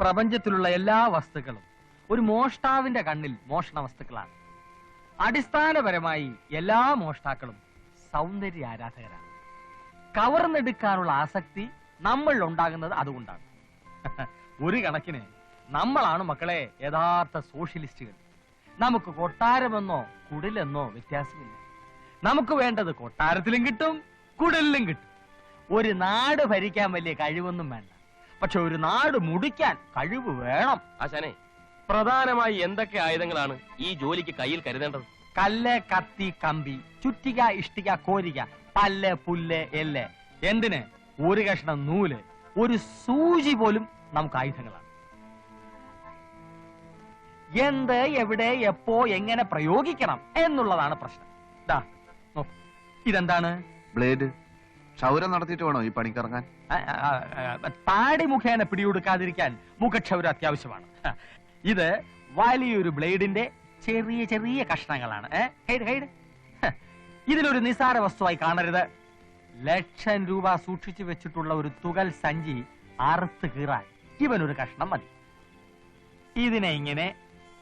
പ്രപഞ്ചത്തിലുള്ള എല്ലാ വസ്തുക്കളും ഒരു മോഷ്ടാവിന്റെ കണ്ണിൽ മോഷണ വസ്തുക്കളാണ്. അടിസ്ഥാനപരമായി എല്ലാ മോഷ്ടാക്കളും സൗന്ദര്യ ആരാധകരാണ്. കവർന്നെടുക്കാനുള്ള ആസക്തി നമ്മളിൽ ഉണ്ടാകുന്നത് അതുകൊണ്ടാണ്. ഒരു കണക്കിന് നമ്മളാണ് മക്കളെ യഥാർത്ഥ സോഷ്യലിസ്റ്റുകൾ. നമുക്ക് കൊട്ടാരമെന്നോ കുടിലെന്നോ വ്യത്യാസമില്ല. നമുക്ക് വേണ്ടത് കൊട്ടാരത്തിലും കിട്ടും, കുടിലും കിട്ടും. ഒരു നാട് ഭരിക്കാൻ വലിയ കഴിവൊന്നും വേണ്ട, പക്ഷെ ഒരു നാട് മുടിക്കാൻ കഴിവ് വേണം. ആശാനെ, പ്രധാനമായി എന്തൊക്കെ ആയുധങ്ങളാണ് ഈ ജോലിക്ക് കയ്യിൽ കരുതേണ്ടത്? കല്ല്, കത്തി, കമ്പി, ചുറ്റിക, ഇഷ്ടിക, കോരിക, പല്ല്, പുല്ല്, എല്ല്, എന്തിന് ഒരു കഷ്ണം നൂല്, ഒരു സൂചി പോലും നമുക്ക് ആയുധങ്ങളാണ്. എന്ത്, എവിടെ, എപ്പോ, എങ്ങനെ പ്രയോഗിക്കണം എന്നുള്ളതാണ് പ്രശ്നം. ഇതെന്താണ്? ബ്ലേഡ്. ക്ഷൗരം നടത്തിയിട്ട് വേണോ ഈ പണിക്കിറങ്ങാൻ? താടി മുഖേന പിടികൊടുക്കാതിരിക്കാൻ മുഖക്ഷൗരം അത്യാവശ്യമാണ്. ഇത് വലിയൊരു ബ്ലേഡിന്റെ ചെറിയ ചെറിയ കഷ്ണങ്ങളാണ്. ഇതിലൊരു നിസാര വസ്തുവായി കാണരുത്. ലക്ഷം രൂപ സൂക്ഷിച്ചു വെച്ചിട്ടുള്ള ഒരു തുകൽ സഞ്ചി അറുത്ത് കീറാൻ ഇവനൊരു കഷ്ണം മതി. ഇതിനെ ഇങ്ങനെ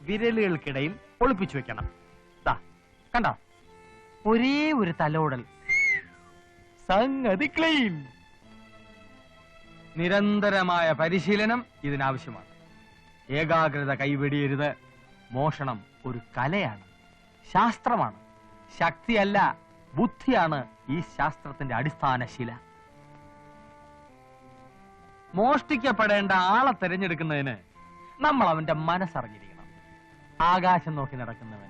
വിരലുകൾക്കിടയിൽ ഒളിപ്പിച്ചു വെക്കണം. കണ്ടോ, ഒരേ ഒരു തലോടൽ, സംഗതി ക്ലീൻ. നിരന്തരമായ പരിശീലനം ഇതിനാവശ്യമാണ്. ഏകാഗ്രത കൈവെടിയരുത്. മോഷണം ഒരു കലയാണ്, ശാസ്ത്രമാണ്. ശക്തിയല്ല, ബുദ്ധിയാണ് ഈ ശാസ്ത്രത്തിന്റെ അടിസ്ഥാന ശില. മോഷ്ടിക്കപ്പെടേണ്ട ആളെ തിരഞ്ഞെടുക്കുന്നതിന് നമ്മൾ അവന്റെ മനസ്സറിഞ്ഞിരിക്കണം. ആകാശം നോക്കി നടക്കുന്നവൻ,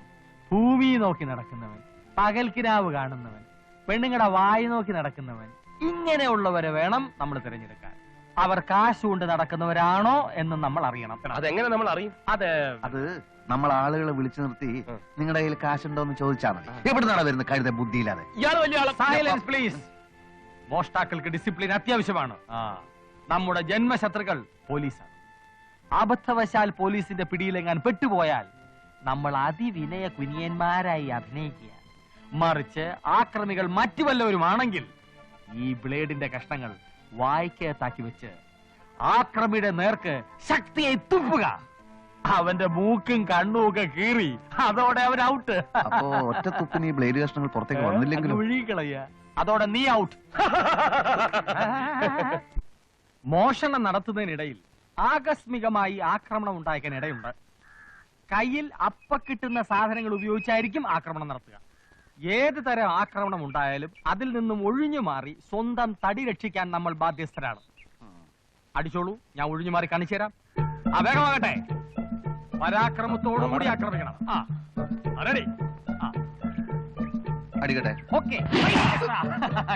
ഭൂമി നോക്കി നടക്കുന്നവൻ, പകൽക്കിനാവ് കാണുന്നവൻ, പെണ്ണുങ്ങളുടെ വായി നോക്കി നടക്കുന്നവൻ, ഇങ്ങനെയുള്ളവരെ വേണം നമ്മൾ തിരഞ്ഞെടുക്കാൻ. അവർ കാശുകൊണ്ട് നടക്കുന്നവരാണോ എന്ന് നമ്മൾ അറിയണം. അതെങ്ങനെ നമ്മൾ അറിയും? അത് നമ്മൾ ആളുകളെ വിളിച്ചു നിർത്തി നിങ്ങളുടെ കയ്യിൽ കാശുണ്ടോ എന്ന് ചോദിച്ചാൽ മതി. എവിടുന്നാണ് വരുന്നത് കരുത ബുദ്ധിയില്ലാതെ? Silence please. മോഷ്ടാക്കൾക്ക് ഡിസിപ്ലിൻ അത്യാവശ്യമാണ്. നമ്മുടെ ജന്മശത്രുക്കൾ പോലീസാണ്. അബദ്ധവശാൽ പോലീസിന്റെ പിടിയിലെങ്ങാൻ പെട്ടുപോയാൽ നമ്മൾ അതിവിനയ കുനിയന്മാരായി അഭിനയിക്കുക. മറിച്ച് ആക്രമികൾ മറ്റു വല്ലവരുമാണെങ്കിൽ ഈ ബ്ലേഡിന്റെ കഷ്ണങ്ങൾ വായിക്കകത്താക്കി വെച്ച് ആക്രമിയുടെ നേർക്ക് ശക്തിയെ തുപ്പുക. അവന്റെ മൂക്കും കണ്ണും ഒക്കെ കീറി അതോടെ അവൻ ഔട്ട്. അപ്പോ ഒറ്റ തുപ്പിന് ഈ ബ്ലേഡ് കഷ്ണങ്ങൾ പുറത്തേക്ക് വന്നില്ലെങ്കിലും ഒഴുകിക്കളയ, അതോടെ നീ ഔട്ട്. മോഷണം നടത്തുന്നതിനിടയിൽ ആകസ്മികമായി ആക്രമണം ഉണ്ടാക്കാൻ ഇടയുണ്ട്. കയ്യിൽ അപ്പ കിട്ടുന്ന സാധനങ്ങൾ ഉപയോഗിച്ചായിരിക്കും ആക്രമണം നടത്തുക. ഏത് തരം ആക്രമണം ഉണ്ടായാലും അതിൽ നിന്നും ഒഴിഞ്ഞു മാറി സ്വന്തം തടി രക്ഷിക്കാൻ നമ്മൾ ബാധ്യസ്ഥരാണ്. അടിച്ചോളൂ, ഞാൻ ഒഴിഞ്ഞു മാറി കാണിച്ചു തരാം. വേഗമാകട്ടെ. പരാക്രമത്തോടുകൂടി ആക്രമിക്കണം. അടിക്കട്ടെ. ഓക്കെ,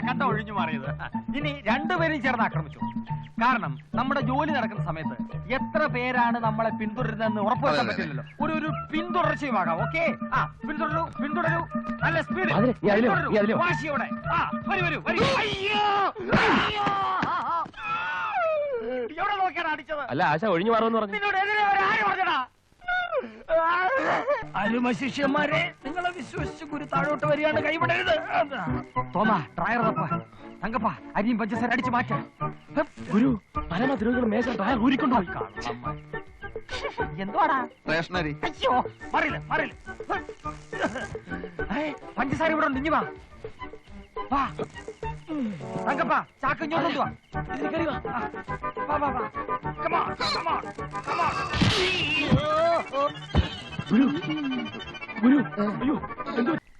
കണ്ട ഒഴിഞ്ഞു മാറിയത്. ഇനി രണ്ടുപേരും ചേർന്ന് ആക്രമിച്ചു. കാരണം നമ്മുടെ ജോലി നടക്കുന്ന സമയത്ത് എത്ര പേരാണ് നമ്മളെ പിന്തുടരുന്നതെന്ന് ഉറപ്പുവരുത്താൻ പറ്റില്ലല്ലോ. ഒരു പിന്തുടർച്ചയുമാകാം. ഓക്കെ, പിന്തുടരൂ, പിന്തുടരൂ, നല്ല സ്പീഡ്, വാശിയോടെ. എവിടെ നോക്കിയാണ് അടിച്ചത്? അല്ല, ആശ ഒഴിഞ്ഞു മാറുമെന്ന് പറഞ്ഞു. അരുമശിഷ്യന്മാരെ, നിങ്ങളെ വിശ്വസിച്ച് ഗുരു താഴോട്ട് വരികയാണ്, കൈവിടരുത്. തോമ, ഡ്രയർ തപ്പ, തങ്കപ്പ, അരിയും പഞ്ചസാര അടിച്ചു മാറ്റ. ഗുരു, പരമദ്രോഹികൾ മേശ ഡ്രയർ ഊരിക്കൊണ്ടുപോയി. എന്തുവാടാ? സ്റ്റേഷനറി. അയ്യോ, മാറില്ല, മാറില്ല. പഞ്ചസാര ഇവിടെ ഉണ്ട്, ഇഞ്ഞു വാ. തങ്കപ്പ, ചാക്ക് ഇങ്ങോട്ട് വാ.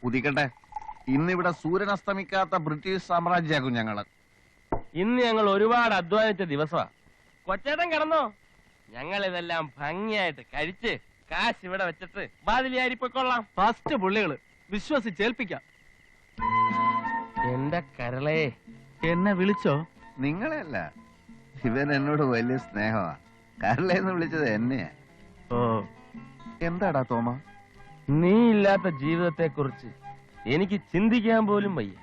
ഉദിക്കട്ടെ. ഇന്നിവിടെ സൂര്യൻ അസ്തമിക്കാത്ത ബ്രിട്ടീഷ് സാമ്രാജ്യമാകും ഞങ്ങള്. ഇന്ന് ഞങ്ങൾ ഒരുപാട് അധ്വാനിച്ച ദിവസമാ. കൊച്ചേട്ടൻ കിടന്നോ? ഞങ്ങൾ ഇതെല്ലാം ഭംഗിയായിട്ട് കഴിച്ച് കാശ് ഇവിടെ വെച്ചിട്ട് ബാതിലിയാരിപ്പൊക്കൊള്ളാം. ഫസ്റ്റ് പുള്ളികള് വിശ്വസിച്ചേൽപ്പിക്കാം. എന്റെ കരളേ, എന്നെ വിളിച്ചോ? നിങ്ങളെയല്ല, ഇവൻ എന്നോട് വലിയ സ്നേഹമാ. കരളേന്ന് വിളിച്ചത് എന്നെയാ. ഓ, എന്താടാ തോമ? നീ ഇല്ലാത്ത ജീവിതത്തെ കുറിച്ച് എനിക്ക് ചിന്തിക്കാൻ പോലും വയ്യ.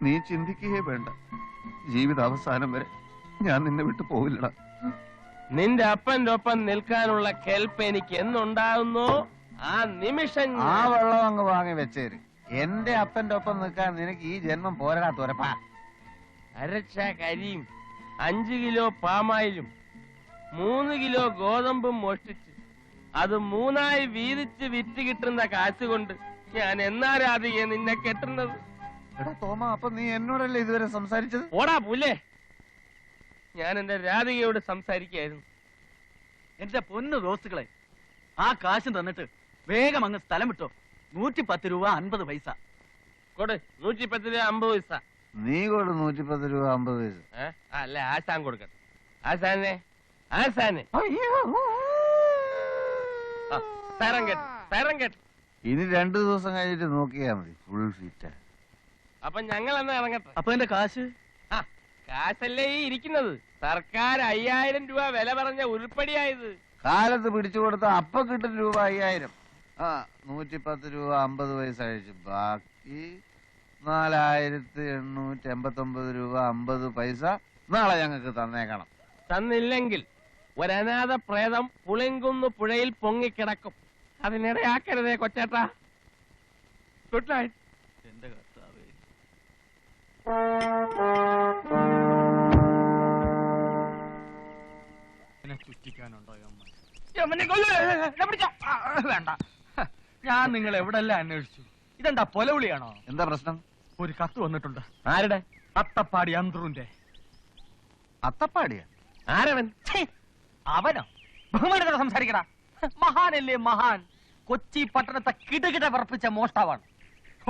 നീ ചിന്തിക്കുകയേ വേണ്ട. ജീവിത അവസാനം വരെ ഞാൻ നിന്നെ വിട്ടു പോവില്ലടാ. നിന്റെ അപ്പന്റെ ഒപ്പം നിൽക്കാനുള്ള കെൽപ്പ് എനിക്ക് എന്നുണ്ടാകുന്നോ ആ നിമിഷം ആ വെള്ളം അങ്ങ് വാങ്ങി വെച്ചേര്. എന്റെ അപ്പന്റെ ഒപ്പം നിൽക്കാൻ നിനക്ക് ഈ ജന്മം പോരാ തുരപ്പാ. അരച്ച കരിയും 5 കിലോ പാമായിലും 3 കിലോ ഗോതമ്പും മോഷ്ടിച്ച് അത് 3ആയി വീതിച്ച് വിറ്റ് കിട്ടുന്ന കാശ് കൊണ്ട് ഞാൻ എന്നാ രാധികയെ നിന്നെ കെട്ടുന്നത്? എടാ തോമ, അപ്പൊ നീ എന്നോടല്ലേ ഇതുവരെ സംസാരിച്ചത്? ഓടാ പുല്ലേ, ഞാൻ എന്റെ രാധികയോട് സംസാരിക്കായിരുന്നു. എന്റെ പൊന്നു ദോസ്തുക്കളെ, ആ കാശും തന്നിട്ട് വേഗം അങ്ങ് സ്ഥലം വിട്ടോ. 110 രൂപ 50 പൈസ. കൊടു 110 രൂപ 50 പൈസ. നീ കൊടു 110 രൂപ 50 പൈസ. അല്ല, ആശാൻ കൊടുക്കട്ടെ. ആശാനെ തരം കേട്ട് ഇനി 2 ദിവസം കഴിഞ്ഞിട്ട് നോക്കിയാ മതി. Full fit. അപ്പൊ ഞങ്ങൾ എന്നാ ഇറങ്ങട്ടെ. അപ്പൊ എന്റെ കാശ്? കാശല്ലേ ഈ ഇരിക്കുന്നത്. സർക്കാർ 5000 രൂപ വില പറഞ്ഞ ഉരുപ്പടിയായത്. കാലത്ത് പിടിച്ചു കൊടുത്ത അപ്പൊ കിട്ടും രൂപ 5000. 110 രൂപ 50 പൈസ കഴിച്ചു. ബാക്കി 4889 രൂപ 50 പൈസ നാളെ ഞങ്ങൾക്ക് തന്നേക്കണം. തന്നില്ലെങ്കിൽ ഒരനാഥ പ്രേതം പുളിങ്കുന്ന് പുഴയിൽ പൊങ്ങിക്കിടക്കും. അതിനിടയാക്കരുതേ കൊച്ചേട്ടാ. Good night. എന്റെ കർത്താവേ. ചുറ്റിക്കാനുണ്ടോ വേണ്ട. ഞാൻ നിങ്ങൾ എവിടെല്ലാം അന്വേഷിച്ചു. ഇതെന്താ പൊലവിളിയാണോ? എന്താ പ്രശ്നം? ഒരു കത്ത് വന്നിട്ടുണ്ട്. ആരുടെ? അത്തപ്പാടി അന്ത്രുന്റെ. അത്തപ്പാടിയാ? ആരവൻ? അവനോ? ബഹുമാനത്തോടെ സംസാരിക്കടാ. മഹാനല്ലേ മഹാൻ. കൊച്ചി പട്ടണത്തെ കിടകിട വിറപ്പിച്ച മോഷ്ടാവാണ്.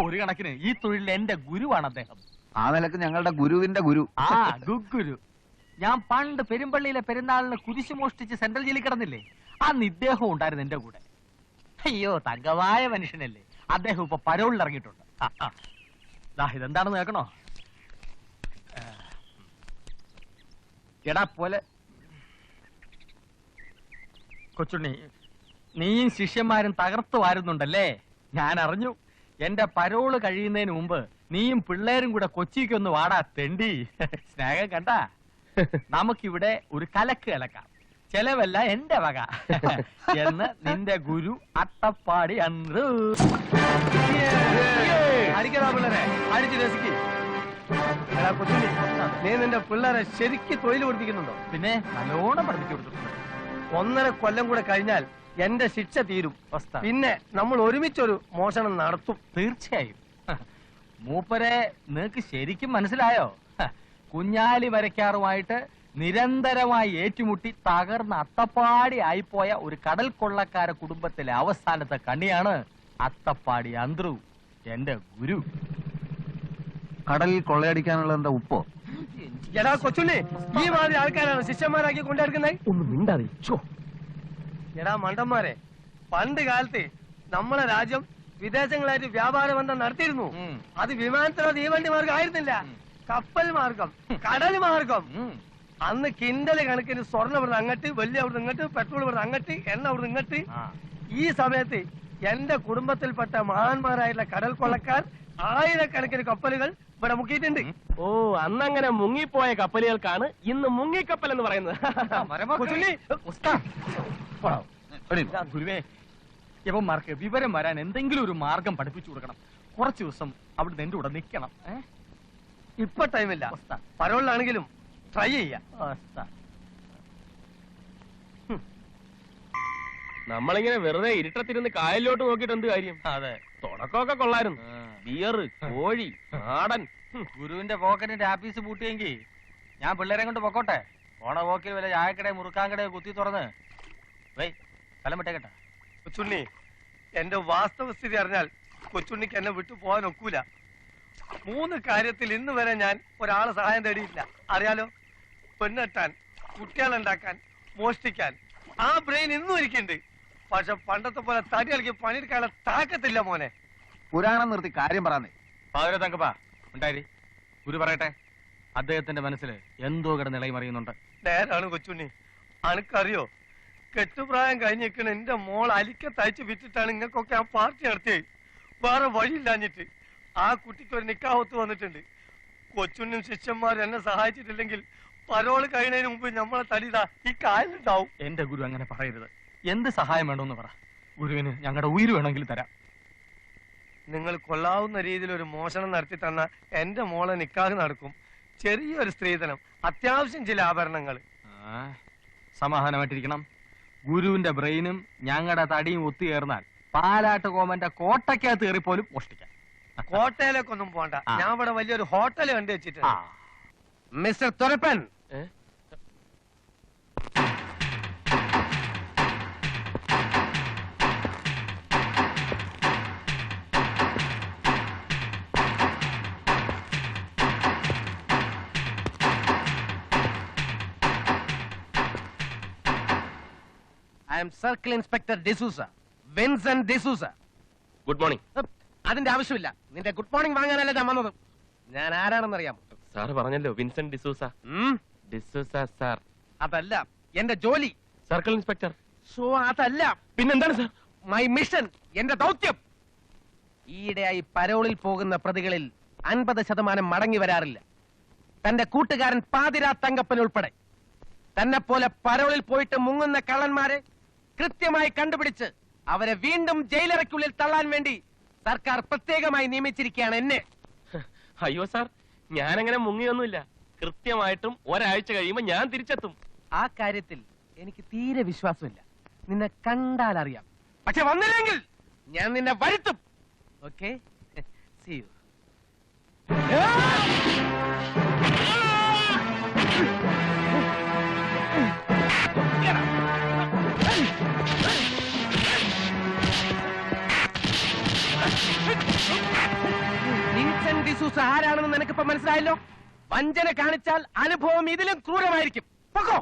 ഒരു കണക്കിന് ഈ തൊഴിലിൽ എന്റെ ഗുരുവാണ് അദ്ദേഹം. ആ നിലക്ക് ഞങ്ങളുടെ ഗുരുവിന്റെ ഗുരു. ഗുരു. ഞാൻ പണ്ട് പെരുമ്പള്ളിയിലെ പെരുന്നാളിന് കുരിശു മോഷ്ടിച്ച് സെൻട്രൽ ജയിലിൽ കിടന്നില്ലേ, അന്ന് ഇദ്ദേഹം ഉണ്ടായിരുന്നു എന്റെ കൂടെ. അയ്യോ, തങ്കമായ മനുഷ്യനല്ലേ. അദ്ദേഹം ഇപ്പൊ പരോളിൽ ഇറങ്ങിയിട്ടുണ്ട്. ഇതെന്താണെന്ന് കേൾക്കണോ? എടാ പോലെ കൊച്ചുണ്ണി, നീയും ശിഷ്യന്മാരും തകർത്തു വാരുന്നുണ്ടല്ലേ? ഞാൻ അറിഞ്ഞു. എന്റെ പരോള് കഴിയുന്നതിന് മുമ്പ് നീയും പിള്ളേരും കൂടെ കൊച്ചിക്കൊന്ന് വാടാ തെണ്ടി. സ്നേഹം കണ്ടാ? നമുക്കിവിടെ ഒരു കലക്ക് കലക്കാം. ചെലവല്ല എന്റെ വക എന്ന് നിന്റെ ഗുരു അത്തപ്പാടി അന്ത്രു. അടിക്കടാ പിള്ളേരെ, അടിച്ചു രസിക്ക്. കൊച്ചുണ്ണി, നീ നിന്റെ പിള്ളേരെ ശരിക്ക് തൊഴിൽ പഠിപ്പിക്കുന്നുണ്ടോ? പിന്നെ നല്ലോണം പഠിപ്പിച്ചു കൊടുത്തിട്ടുണ്ട്. 1.5 കൊല്ലം കൂടെ കഴിഞ്ഞാൽ എന്റെ ശിക്ഷ തീരും. പിന്നെ നമ്മൾ ഒരുമിച്ചൊരു മോഷണം നടത്തും. തീർച്ചയായും. മൂപ്പരെ നിനക്ക് ശരിക്കും മനസ്സിലായോ? കുഞ്ഞാലി വരയ്ക്കാറുമായിട്ട് നിരന്തരമായി ഏറ്റുമുട്ടി തകർന്ന അത്തപ്പാടി ആയിപ്പോയ ഒരു കടൽ കൊള്ളക്കാര കുടുംബത്തിലെ അവസാനത്തെ കണ്ണിയാണ് അത്തപ്പാടി അന്ത്രു, എന്റെ ഗുരു. കടലിൽ കൊള്ളയടിക്കാനുള്ള എന്താ ഉപ്പോ? എടാ കൊച്ചുണ്ണി, ഈ മാതിരി ആൾക്കാരാണ് ശിഷ്യന്മാരാക്കി കൊണ്ടെടുക്കുന്നത്. ഒന്ന് മിണ്ടാതെ. എടാ മണ്ടന്മാരെ, പണ്ട് കാലത്ത് നമ്മളെ രാജ്യം വിദേശങ്ങളായിട്ട് വ്യാപാര ബന്ധം നടത്തിയിരുന്നു. അത് വിമാനത്തിലോ തീവണ്ടി മാർഗം ആയിരുന്നില്ല, കപ്പൽ മാർഗം, കടൽ മാർഗം. അന്ന് കിണ്ടല് കണക്കിന് സ്വർണ്ണം ഇവിടുന്ന് അങ്ങട്ട്, വെള്ളി അവിടുന്ന് ഇങ്ങോട്ട്, പെട്രോൾ ഇവിടുന്ന് അങ്ങട്ട്, എണ്ണ അവിടുന്ന് ഇങ്ങോട്ട്. ഈ സമയത്ത് എന്റെ കുടുംബത്തിൽപ്പെട്ട മഹാന്മാരായിട്ടുള്ള കടൽ കൊള്ളക്കാർ 1000കണക്കിന് കപ്പലുകൾ ഇവിടെ മുക്കിയിട്ടുണ്ട്. ഓ, അന്നങ്ങനെ മുങ്ങിപ്പോയ കപ്പലുകൾക്കാണ് ഇന്ന് മുങ്ങിക്കപ്പൽ എന്ന് പറയുന്നത്. ഗുരുവേ, യവന്മാർക്ക് വിവരം വരാൻ എന്തെങ്കിലും ഒരു മാർഗം പഠിപ്പിച്ചു കൊടുക്കണം. കുറച്ചു ദിവസം അവിടുന്ന് എന്റെ കൂടെ നിൽക്കണം. ഇപ്പൊ ടൈമില്ല, പരോളിലാണെങ്കിലും ട്രൈ ചെയ്യാം. നമ്മളിങ്ങനെ വെറുതെ ഇരുട്ടത്തിരുന്ന് കായലിലോട്ട് നോക്കിയിട്ട് എന്ത് കാര്യം? അതെ, തുടക്കമൊക്കെ കൊള്ളായിരുന്നു. ബിയറ്, കോഴി, നാടൻ. ഗുരുവിന്റെ പോക്കറ്റിന്റെ ആപ്പീസ് പൂട്ടിയെങ്കിൽ ഞാൻ പിള്ളേരെ കൊണ്ട് പൊക്കോട്ടെ. ഓണ പോക്കിൽ വല്ല ചായക്കടയോ മുറുക്കാൻകടയോ കുത്തി തുറന്ന് സ്ഥലം വിട്ടേക്കട്ടെ. കൊച്ചുണ്ണി, എന്റെ വാസ്തവസ്ഥിതി അറിഞ്ഞാൽ കൊച്ചുണ്ണിക്ക് എന്നെ വിട്ടു പോകാൻ ഒക്കൂല. 3 കാര്യത്തിൽ ഇന്ന് വരെ ഞാൻ ഒരാളെ സഹായം തേടിയില്ല. അറിയാലോ? പെണ്ണെട്ടാൻ, കുട്ടികളുണ്ടാക്കാൻ, മോഷ്ടിക്കാൻ. ആ ബ്രെയിൻ ഇന്നും ഇരിക്കുന്നുണ്ട്. പക്ഷെ പണ്ടത്തെ പോലെ തടി കളിക്ക് പണിയെടുക്കാനുള്ള താക്കത്തില്ല മോനെ. പുരാണം നിർത്തി കാര്യം പറയാന്നേ. പാതിര തങ്കപ്പാ ഉണ്ടായി. ഗുരു പറയട്ടെ, അദ്ദേഹത്തിന്റെ മനസ്സിൽ എന്തോ കിടന്ന് ഇളകി മറിയുന്നുണ്ട്. നേരാണ് കൊച്ചുണ്ണി. അനക്കറിയോ, കെട്ടുപ്രായം കഴിഞ്ഞിരിക്കണ എന്റെ മോൾ അലിക്ക തയ്ച്ച് വിറ്റിട്ടാണ് ഇങ്ങക്കൊക്കെ ആ പാർട്ടി നടത്തിയത്. വേറെ വഴിയില്ലാഞ്ഞിട്ട് ആ കുട്ടിക്ക് ഒരു നിക്കാഹത്ത് വന്നിട്ടുണ്ട്. കൊച്ചുണ്ണും ശിഷ്യന്മാരും എന്നെ സഹായിച്ചിട്ടില്ലെങ്കിൽ പരോള് കഴിയുന്നതിന് മുമ്പ് നമ്മളെ തടിതാ ഈ കായലുണ്ടാവും. എന്റെ ഗുരു അങ്ങനെ പറയരുത്. എന്ത് സഹായം വേണമെന്ന് പറ. ഗുരുവിന് ഞങ്ങളുടെ ഉയിര് വേണമെങ്കിൽ തരാം. നിങ്ങൾ കൊള്ളാവുന്ന രീതിയിൽ ഒരു മോഷണം നടത്തി തന്ന എന്റെ മോളെ നിക്കാഹ് നടക്കും. ചെറിയൊരു സ്ത്രീധനം, അത്യാവശ്യം ചില ആഭരണങ്ങൾ. സമാധാനമായിട്ടിരിക്കണം. ഗുരുവിന്റെ ബ്രെയിനും ഞങ്ങളുടെ തടിയും ഒത്തുചേർന്നാൽ പാലാട്ട് കോമന്റെ കോട്ടയ്ക്കകത്ത് കയറിപ്പോലും മോഷ്ടിക്കാം. കോട്ടയിലേക്ക് ഒന്നും പോണ്ട. ഞാൻ ഇവിടെ വലിയൊരു ഹോട്ടൽ കണ്ടു വെച്ചിട്ടുണ്ട്. Mister Thurappan, I am circle inspector D'Souza, Vincent D'Souza. Good morning. അതിന്റെ ആവശ്യമില്ല. നിന്റെ ഗുഡ് മോർണിംഗ് വാങ്ങാനല്ല ഞാൻ വന്നത്. ഞാൻ ആരാണെന്ന് അറിയാമോ? സാറ് പറഞ്ഞല്ലോ വിൻസെന്റ് ഡിസൂസ. ഡിസൂസ സാർ. അതല്ല എന്റെ ജോലി. Circle inspector. സോ അതല്ല. പിന്നെന്താണ് സാർ? മൈ മിഷൻ, എന്റെ ദൗത്യം. ഈയിടെയായി പരോളിൽ പോകുന്ന പ്രതികളിൽ 50% മടങ്ങി വരാറില്ല. തന്റെ കൂട്ടുകാരൻ പാതിരാ തങ്കപ്പൻ ഉൾപ്പെടെ തന്നെ പോലെ പരോളിൽ പോയിട്ട് മുങ്ങുന്ന കള്ളന്മാരെ കൃത്യമായി കണ്ടുപിടിച്ച് അവരെ വീണ്ടും ജയിലറയ്ക്കുള്ളിൽ തള്ളാൻ വേണ്ടി സർക്കാർ പ്രത്യേകമായി നിയമിച്ചിരിക്കുകയാണ് എന്നെ. അയ്യോ സാർ, ഞാനങ്ങനെ മുങ്ങിയൊന്നുമില്ല. കൃത്യമായിട്ടും ഒരാഴ്ച കഴിയുമ്പോ ഞാൻ തിരിച്ചെത്തും. ആ കാര്യത്തിൽ എനിക്ക് തീരെ വിശ്വാസമില്ല. നിന്നെ കണ്ടാൽ അറിയാം. പക്ഷെ വന്നില്ലെങ്കിൽ ഞാൻ നിന്നെ വരുത്തും. Okay, see you. Vincent D'Souza ആരാണെന്ന് നിനക്കിപ്പോ മനസ്സിലായല്ലോ. വഞ്ചന കാണിച്ചാൽ അനുഭവം ഇതിലും ക്രൂരമായിരിക്കും. പൊക്കോ.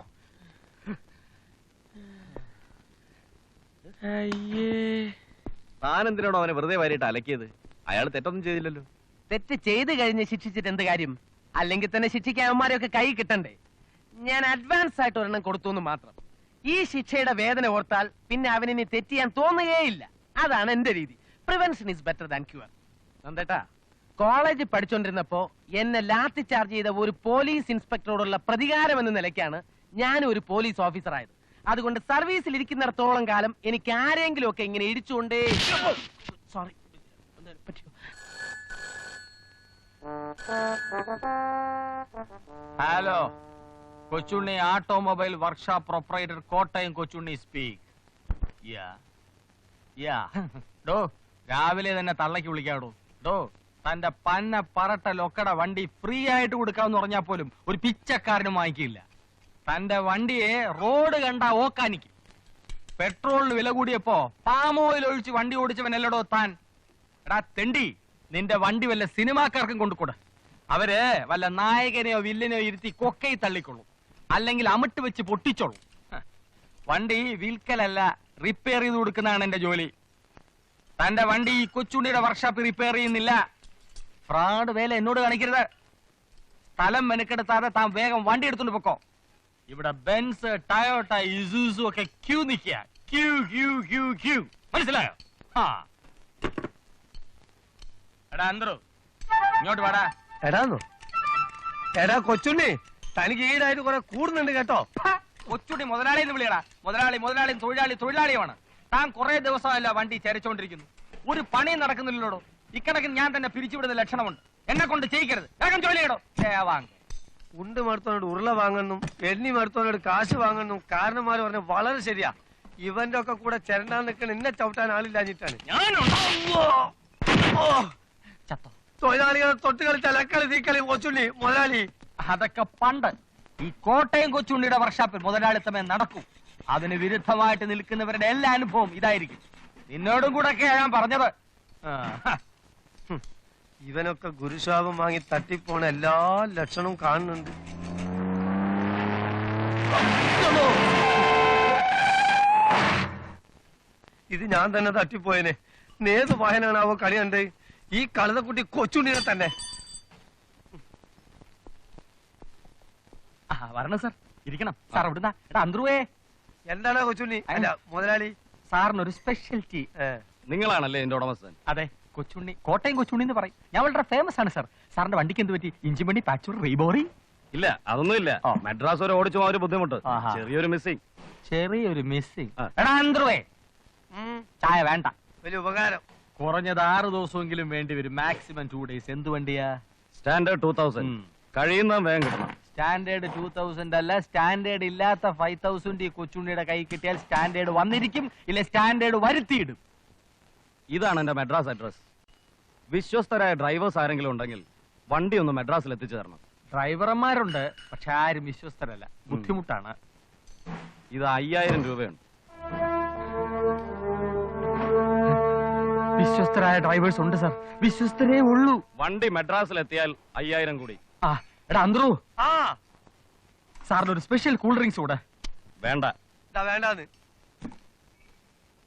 താനെന്തിനാണോ അവനെ വെറുതെ വാരിയിട്ട് അലക്കിയത്? അയാൾ തെറ്റൊന്നും ചെയ്തില്ലല്ലോ. തെറ്റ് ചെയ്ത് കഴിഞ്ഞ് ശിക്ഷിച്ചിട്ട് എന്ത് കാര്യം? അല്ലെങ്കിൽ തന്നെ ശിക്ഷിക്കാൻ അവന്മാരെയൊക്കെ കൈ കിട്ടണ്ടേ? ഞാൻ അഡ്വാൻസ് ആയിട്ട് ഒരെണ്ണം കൊടുത്തു എന്ന് മാത്രം. ഈ ശിക്ഷയുടെ വേദന ഓർത്താൽ പിന്നെ അവനിനി തെറ്റ് ചെയ്യാൻ തോന്നുകയില്ല. അതാണ് എന്റെ രീതി. Prevention is better than cure. നന്ദേട്ടാ, കോളേജിൽ പഠിച്ചുകൊണ്ടിരുന്നപ്പോ എന്നെ ലാത്തി ചാർജ് ചെയ്ത ഒരു പോലീസ് ഇൻസ്പെക്ടറോടുള്ള പ്രതികാരം എന്ന നിലയ്ക്കാണ് ഞാൻ ഒരു പോലീസ് ഓഫീസർ ആയത്. അതുകൊണ്ട് സർവീസിൽ ഇരിക്കുന്നിടത്തോളം കാലം എനിക്ക് ആരെങ്കിലും ഒക്കെ ഇങ്ങനെ ഇടിച്ചുകൊണ്ടേ. Sorry. Hello, Kochunni automobile workshop proprietor, Kottayam Kochunni speak. ഡോ, രാവിലെ തന്നെ തള്ളക്ക് വിളിക്കാടോ. ഡോ, തന്റെ പന്ന പറട്ട ലൊക്കട വണ്ടി ഫ്രീ ആയിട്ട് കൊടുക്കാന്ന് പറഞ്ഞാൽ പോലും ഒരു പിച്ചക്കാരനും വാങ്ങിക്കില്ല. തന്റെ വണ്ടിയെ റോഡ് കണ്ട ഓക്കാനിക്കും. പെട്രോളിന് വില കൂടിയപ്പോ പാം ഓയിൽ ഒഴിച്ച് വണ്ടി ഓടിച്ചവനല്ലടോ താൻ. എടാ തെണ്ടി, നിന്റെ വണ്ടി വല്ല സിനിമാക്കാർക്കും കൊണ്ടുകൂടെ. അവര് വല്ല നായകനെയോ വില്ലനെയോ ഇരുത്തി കൊക്കയിൽ തള്ളിക്കൊള്ളു, അല്ലെങ്കിൽ അമിട്ട് വെച്ച് പൊട്ടിച്ചോളൂ. വണ്ടി വിൽക്കലല്ല, റിപ്പയർ ചെയ്ത് കൊടുക്കുന്നതാണ് എന്റെ ജോലി. തന്റെ വണ്ടി ഈ കൊച്ചുണ്ണിയുടെ വർക്ക്ഷോപ്പ് റിപ്പയർ ചെയ്യുന്നില്ല. ഫ്രോഡ് വേല എന്നോട് കാണിക്കരുത്. സ്ഥലം മെനക്കെടുത്താതെ താൻ വേഗം വണ്ടി എടുത്തോണ്ട് പൊക്കോ. ഇവിടെ ബെൻസ്, ടയോട്ട, ഇസൂസു ഒക്കെ ക്യൂ നിൽക്കുക. Queue queue queue queue. മനസ്സിലായോ? എടാ അന്തരോ, ഇങ്ങോട്ട് വാടാ. എടാന്നോ? എടാ കൊച്ചുണ്ണി, തനിക്ക് ഈടായിട്ട് കുറെ കൂടുന്നുണ്ട് കേട്ടോ. കൊച്ചുണ്ണി മുതലാളി എന്ന് വിളിയടാ. മുതലാളി മുതലാളി, തൊഴിലാളി തൊഴിലാളിയുമാണ്. താൻ കുറെ ദിവസമല്ല വണ്ടി ചരച്ചോണ്ടിരിക്കുന്നു. ഒരു പണി നടക്കുന്നില്ലല്ലോ. ഇക്കണക്കിന് ഞാൻ തന്നെ പിരിച്ചുവിടുന്ന ലക്ഷണമുണ്ട്. എന്നെ കൊണ്ട് ചെയ്യിക്കരുത്. വേഗം ജോലി ചെയ്യടോ. ഉണ്ട് മടുത്തോനോട് ഉരുള വാങ്ങുന്നു, എണ്ണി മടുത്തോനോട് കാശ് വാങ്ങുന്നു. കാരണന്മാര് പറഞ്ഞ വളരെ ശരിയാ. ഇവന്റെ ഒക്കെ കൂടെ ചെരണ്ടാൻ നിൽക്കണ എന്നെ ചവിട്ടാൻ ആളില്ലാഞ്ഞിട്ടാണ്. തൊഴിലാളികളെ തൊട്ട് കളിച്ചാൽ അക്കളി തീക്കളി കൊച്ചുണ്ണി മുതലാളി. അതൊക്കെ പണ്ട്. ഈ കോട്ടയം കൊച്ചുണ്ണിയുടെ വർക്ക്ഷോപ്പിൽ മുതലാളിത്തമേ നടക്കൂ. അതിന് വിരുദ്ധമായിട്ട് നിൽക്കുന്നവരുടെ എല്ലാ അനുഭവം ഇതായിരിക്കും. നിന്നോടും കൂടെ ഒക്കെ ഞാൻ പറഞ്ഞത്. ഇവനൊക്കെ ഗുരുശാപം വാങ്ങി തട്ടിപ്പോണ എല്ലാ ലക്ഷണവും കാണുന്നുണ്ട്. ഇത് ഞാൻ തന്നെ തട്ടിപ്പോയനെ. ഏത് വായനാണാവോ കളി കണ്ട്? ഈ കളുതക്കുട്ടി കൊച്ചുണ്ണിനെ തന്നെ. വരണം സാർ, ഇരിക്കണം സാർ. എവിടുന്നാ? എടാ അന്തരുവേ. എന്താണോ കൊച്ചുണ്ണി? അല്ല മുതലാളി, സാറിനൊരു സ്പെഷ്യൽ ടീ. നിങ്ങളാണല്ലേ എന്റെ ഉടമസ്ഥൻ? അതെ, കൊച്ചുണ്ണി, കോട്ടയം കൊച്ചുണ്ണി എന്ന് പറയും. ഞാൻ വളരെ ഫേമസ് ആണ് സാർ. സാറിന്റെ വണ്ടിക്ക് എന്ത് പറ്റി? ഇഞ്ചി വണ്ടി, പാച്ചൂർ, റീബോറി? ഇല്ല, അതൊന്നുമില്ല. മദ്രാസ് വരെ ഓടിച്ചു ഒരു ബുദ്ധിമുട്ട്. ആഹാ. ചെറിയൊരു മിസ്സിംഗ്. ചെറിയൊരു മിസ്സിംഗ്. എടാ അന്തരുവേ, ചായ വേണ്ട. വലിയ ഉപകാരം. കുറഞ്ഞത് 6 ദിവസമെങ്കിലും വേണ്ടി വരും. Maximum 2 days. എന്ത് വണ്ടിയാ? സ്റ്റാൻഡേർഡ് 2000. കഴിയുന്ന വേഗം കിട്ടണം. സ്റ്റാൻഡേർഡ് 2000 അല്ല, സ്റ്റാൻഡേർഡ് ഇല്ലാത്ത 5000 ഈ കൊച്ചുണ്ണിയുടെ കൈ കിട്ടിയാൽ സ്റ്റാൻഡേർഡ് വന്നിരിക്കും, ഇല്ല സ്റ്റാൻഡേർഡ് വരുത്തിയിടും. ഇതാണ് എന്റെ മെഡ്രാസ് അഡ്രസ്. വിശ്വസ്തരായ ഡ്രൈവേഴ്സ് ആരെങ്കിലും ഉണ്ടെങ്കിൽ വണ്ടി ഒന്ന് മെഡ്രാസിൽ എത്തിച്ചു തരണം. ഡ്രൈവർമാരുണ്ട്, പക്ഷെ ആരും വിശ്വസ്തരല്ല, ബുദ്ധിമുട്ടാണ്. ഇത് 5000 രൂപയുണ്ട്. വിശ്വസ്തരായ ഡ്രൈവേഴ്സ് ഉണ്ട് സാർ, വിശ്വസ്തരേ ഉള്ളൂ. വണ്ടി മെഡ്രാസിൽ എത്തിയാൽ 5000 കൂടി. ആ എടാ അന്ത്രു, ആ സാറിന് ഒരു സ്പെഷ്യൽ കൂൾ ഡ്രിങ്ക്സ് കൂടെ. വേണ്ട. വേണ്ടാന്ന്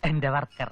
എന്റെ വർക്കർ